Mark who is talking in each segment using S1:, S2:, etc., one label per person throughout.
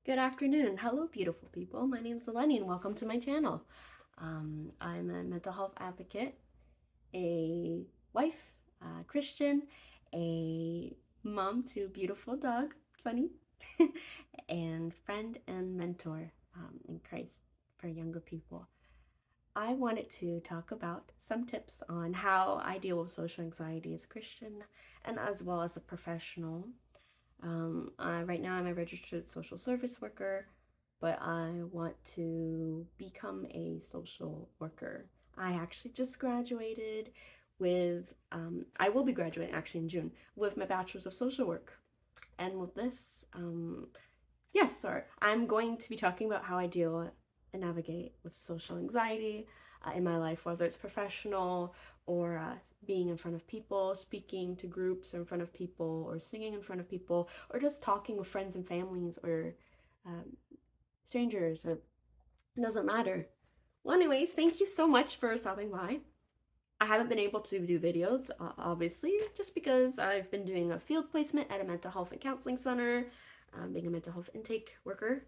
S1: Good afternoon. Hello, beautiful people. My name is Eleni and welcome to my channel. I'm a mental health advocate, a wife, a Christian, a mom to a beautiful dog, Sunny, and friend and mentor in Christ for younger people. I wanted to talk about some tips on how I deal with social anxiety as a Christian and as well as a professional. Right now I'm a registered social service worker, but I want to become a social worker. I actually just graduated with, I will be graduating actually in June with my bachelor's of social work. And with this, yes, sorry, I'm going to be talking about how I deal and navigate with social anxiety in my life, whether it's professional or being in front of people, speaking to groups in front of people, or singing in front of people, or just talking with friends and families or um, strangers, or it doesn't matter. Well, anyways, thank you so much for stopping by. I haven't been able to do videos, obviously, just because I've been doing a field placement at a mental health and counseling center, being a mental health intake worker,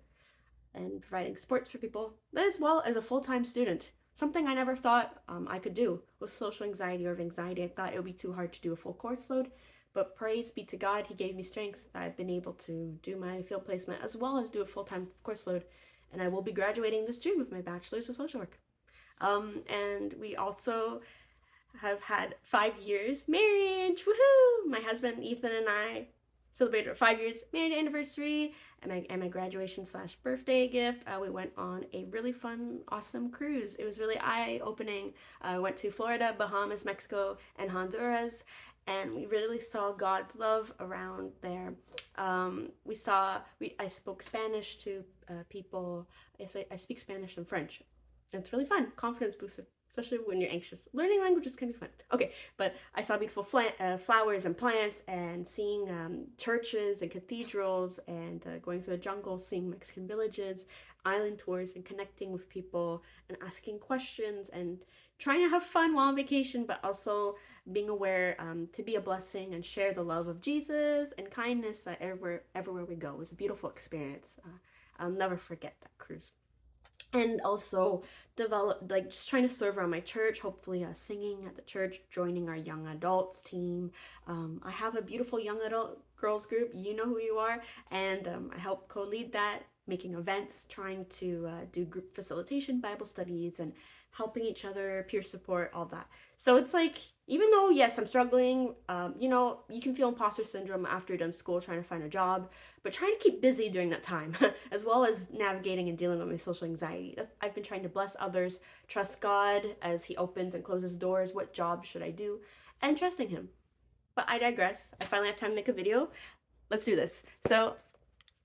S1: and providing sports for people, as well as a full-time student. Something I never thought I could do with social anxiety or anxiety. I thought it would be too hard to do a full course load, but praise be to God, He gave me strength. I've been able to do my field placement as well as do a full-time course load, and I will be graduating this June with my bachelor's of social work. And we also have had 5 years marriage. Woohoo! My husband Ethan and I celebrated our 5 years marriage anniversary and my graduation slash birthday gift. We went on a really fun, awesome cruise. It was really eye-opening. We went to Florida, Bahamas, Mexico, and Honduras, and we really saw God's love around there. I spoke Spanish to people. I speak Spanish and French. It's really fun, confidence booster, especially when you're anxious. Learning languages can be fun. Okay, but I saw beautiful flowers and plants, and seeing churches and cathedrals, and going through the jungle, seeing Mexican villages, island tours, and connecting with people and asking questions and trying to have fun while on vacation, but also being aware to be a blessing and share the love of Jesus and kindness everywhere we go. It was a beautiful experience. I'll never forget that cruise. And also develop, like, just trying to serve around my church, hopefully singing at the church, joining our young adults team. I have a beautiful young adult girls group, you know who you are, and I help co-lead that, making events, trying to do group facilitation, Bible studies, and helping each other, peer support, all that. So it's like, even though, yes, I'm struggling, you can feel imposter syndrome after you're done school trying to find a job, but trying to keep busy during that time, as well as navigating and dealing with my social anxiety. I've been trying to bless others, trust God as He opens and closes doors. What job should I do? And trusting Him. But I digress. I finally have time to make a video. Let's do this. So,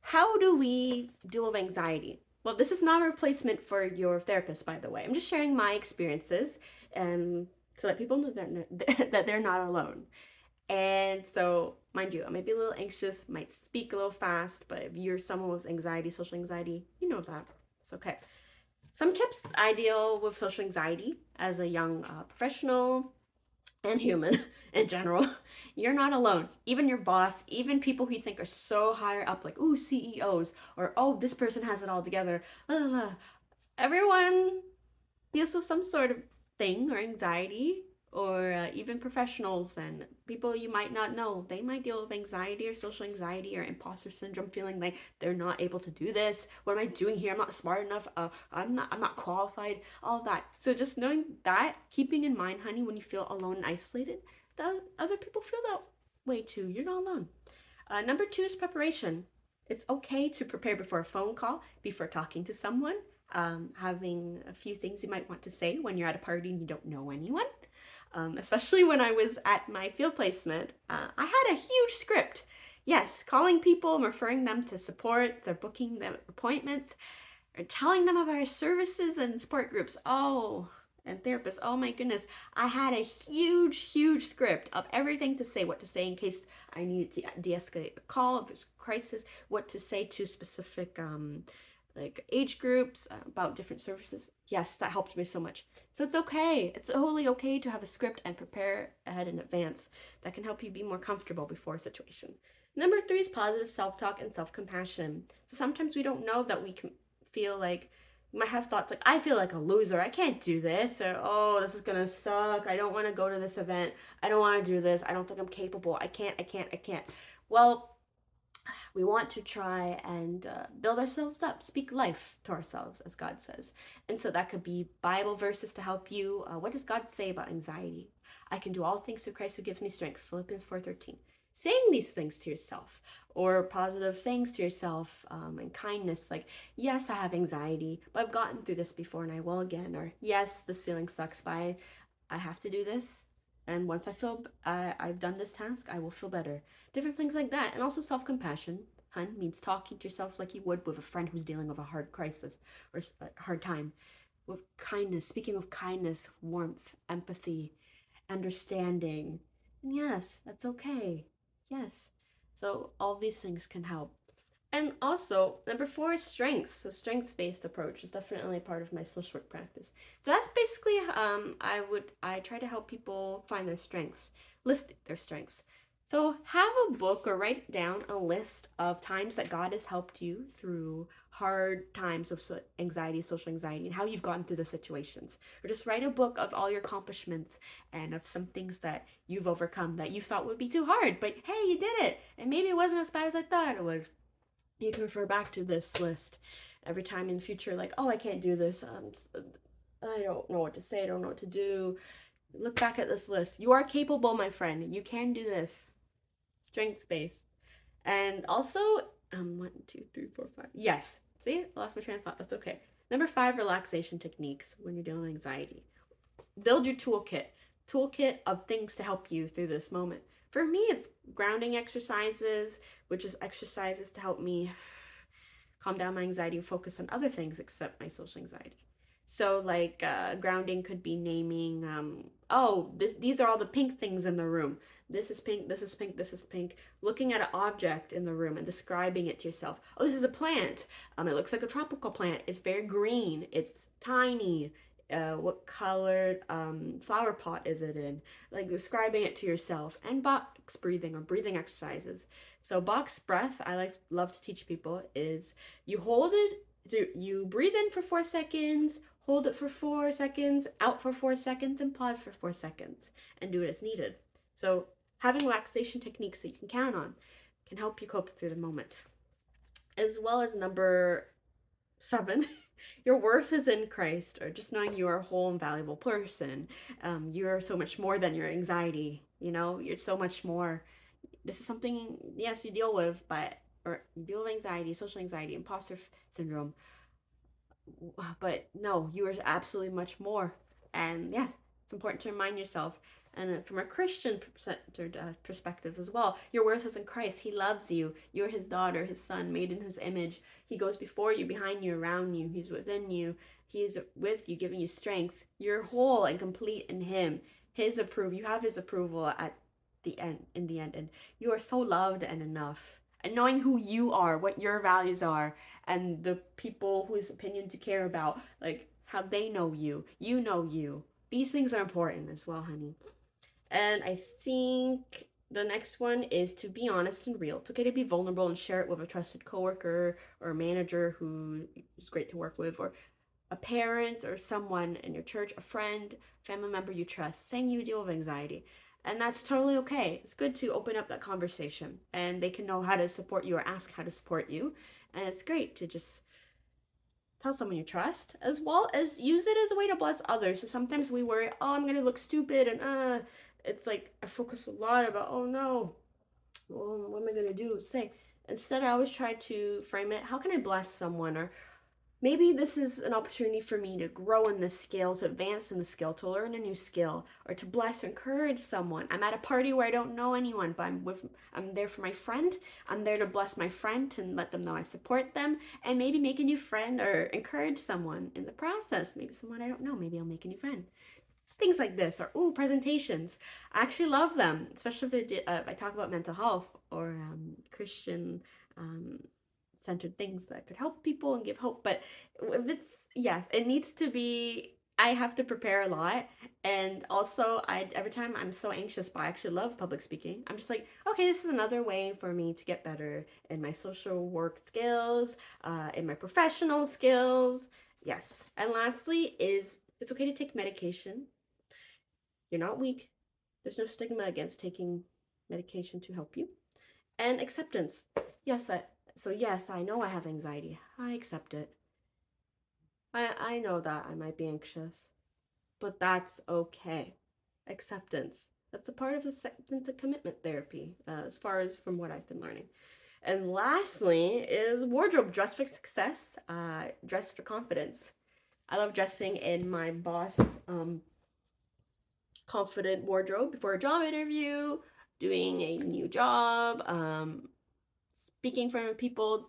S1: how do we deal with anxiety? Well, this is not a replacement for your therapist, by the way. I'm just sharing my experiences, so that people know that they're not alone. And so, mind you, I might be a little anxious, might speak a little fast, but if you're someone with anxiety, social anxiety, you know that. It's okay. Some tips I deal with social anxiety as a young professional and human in general. You're not alone. Even your boss, even people who you think are so higher up, like, ooh, CEOs, or oh, this person has it all together. Blah, blah, blah. Everyone deals with some sort of thing or anxiety, or even professionals and people you might not know, they might deal with anxiety or social anxiety or imposter syndrome, feeling like they're not able to do this. What am I doing here? I'm not smart enough. I'm not qualified. All of that. So just knowing that, keeping in mind, honey, when you feel alone and isolated, that other people feel that way too. You're not alone. Number two is preparation. It's okay to prepare before a phone call, before talking to someone, having a few things you might want to say when you're at a party and you don't know anyone. Especially when I was at my field placement, I had a huge script. Yes, calling people, referring them to supports, or booking them appointments, or telling them about our services and support groups. Oh, and therapists. Oh my goodness. I had a huge script of everything to say, what to say in case I needed to de-escalate a call, if there's a crisis, what to say to specific like age groups, about different services. Yes, that helped me so much. So it's okay. It's totally okay to have a script and prepare ahead in advance. That can help you be more comfortable before a situation. Number 3 is positive self-talk and self-compassion. So sometimes we don't know that we can feel like, we might have thoughts like, I feel like a loser, I can't do this, or oh, this is gonna suck, I don't want to go to this event, I don't want to do this, I don't think I'm capable, I can't. Well, we want to try and build ourselves up, speak life to ourselves, as God says. And so that could be Bible verses to help you. What does God say about anxiety? I can do all things through Christ who gives me strength, Philippians 4:13. Saying these things to yourself, or positive things to yourself, and kindness, like, yes, I have anxiety, but I've gotten through this before and I will again. Or yes, this feeling sucks, but I have to do this. And once I've done this task, I will feel better. Different things like that. And also self-compassion, means talking to yourself like you would with a friend who's dealing with a hard crisis or a hard time. With kindness, speaking of kindness, warmth, empathy, understanding. And yes, that's okay. Yes. So all these things can help. And also, number 4 is strengths. So strengths-based approach is definitely a part of my social work practice. So that's basically I try to help people find their strengths, list their strengths. So have a book or write down a list of times that God has helped you through hard times of anxiety, social anxiety, and how you've gotten through the situations. Or just write a book of all your accomplishments and of some things that you've overcome that you thought would be too hard, but hey, you did it, and maybe it wasn't as bad as I thought it was. You can refer back to this list every time in the future, like, oh, I can't do this. I don't know what to say. I don't know what to do. Look back at this list. You are capable, my friend. You can do this. Strengths based. And also, 1, 2, 3, 4, 5. Yes. See, I lost my train of thought. That's okay. Number 5, relaxation techniques when you're dealing with anxiety. Build your toolkit of things to help you through this moment. For me, it's grounding exercises, which is exercises to help me calm down my anxiety and focus on other things except my social anxiety. So, like, grounding could be naming, these are all the pink things in the room. This is pink, this is pink, this is pink. Looking at an object in the room and describing it to yourself. Oh, this is a plant. It looks like a tropical plant. It's very green. It's tiny. What colored flower pot is it in? Like, describing it to yourself. And box breathing or breathing exercises. So box breath, I love to teach people, is you hold it, you breathe in for 4 seconds, hold it for 4 seconds, out for 4 seconds, and pause for 4 seconds, and do it as needed. So having relaxation techniques that you can count on can help you cope through the moment. As well as number 7, your worth is in Christ, or just knowing you are a whole and valuable person. You are so much more than your anxiety. You're so much more. This is something, yes, you deal with, or you deal with anxiety, social anxiety, imposter syndrome. But no, you are absolutely much more. And yes, it's important to remind yourself. And from a Christian-centered perspective as well, your worth is in Christ. He loves you. You're his daughter, his son, made in his image. He goes before you, behind you, around you. He's within you. He's with you, giving you strength. You're whole and complete in him. You have his approval at the end, in the end. And you are so loved and enough. And knowing who you are, what your values are, and the people whose opinions you care about, like how they know you know you. These things are important as well, honey. And I think the next one is to be honest and real. It's okay to be vulnerable and share it with a trusted coworker or a manager who is great to work with, or a parent or someone in your church, a friend, family member you trust, saying you deal with anxiety. And that's totally okay. It's good to open up that conversation, and they can know how to support you or ask how to support you. And it's great to just tell someone you trust, as well as use it as a way to bless others. So sometimes we worry, oh, I'm gonna look stupid, and it's like I focus a lot about, oh no, well, what am I gonna do? Say. Instead, I always try to frame it, how can I bless someone? Or maybe this is an opportunity for me to grow in this skill, to advance in the skill, to learn a new skill, or to bless, encourage someone. I'm at a party where I don't know anyone, but I'm there for my friend. I'm there to bless my friend and let them know I support them, and maybe make a new friend or encourage someone in the process. Maybe someone I don't know, maybe I'll make a new friend. Things like this, or presentations. I actually love them, especially if I talk about mental health or Christian centered things that could help people and give hope. But if yes, it needs to be I have to prepare a lot, and also every time I'm so anxious, but I actually love public speaking. I'm just like, okay, this is another way for me to get better in my social work skills, in my professional skills. Yes. And lastly is it's okay to take medication. You're not weak. There's no stigma against taking medication to help you. And acceptance. Yes, yes, I know I have anxiety. I accept it. I know that I might be anxious, but that's okay. Acceptance. That's a part of acceptance and commitment therapy, as far as from what I've been learning. And lastly is wardrobe. Dress for success, dress for confidence. I love dressing in my boss confident wardrobe before a job interview, doing a new job, speaking in front of people,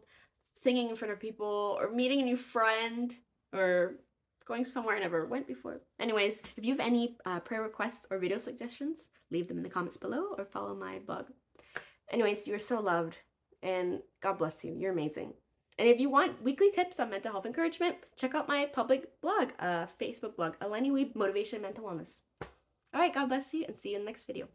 S1: singing in front of people, or meeting a new friend, or going somewhere I never went before. Anyways, if you have any prayer requests or video suggestions, leave them in the comments below or follow my blog. Anyways, you're so loved, and God bless you. You're amazing. And if you want weekly tips on mental health encouragement, check out my public blog, Facebook blog, Eleni Weeb Motivation and Mental Wellness. All right, God bless you, and see you in the next video.